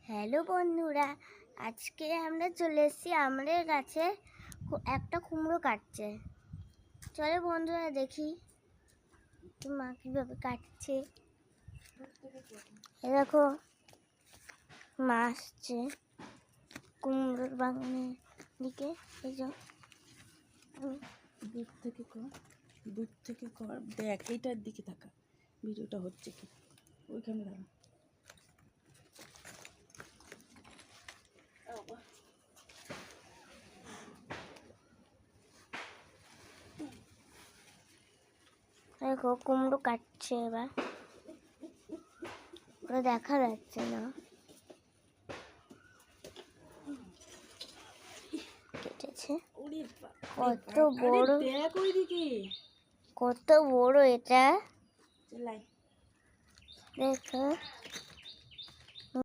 Hello বন্ধুরা, আজকে আমরা চলে এসেছি আমাদের গাছে একটা কুমড়ো কাটছে। চলো বন্ধুরা দেখি মা কীভাবে কাটছে। দেখো মা আসছে কুমড়োর বাগানের দিকে। এই যে দূর থেকে কর, দেখ এইটার দিকে থাকা ভিডিওটা হচ্ছে কি ওইখানে দাঁড়া। দেখো কুমড়ো কাটছে, এবার ওটা দেখা যাচ্ছে না। কেটেছে কত বড়, দেখ ওইদিকে কত বড় এটা চলাই দেখো।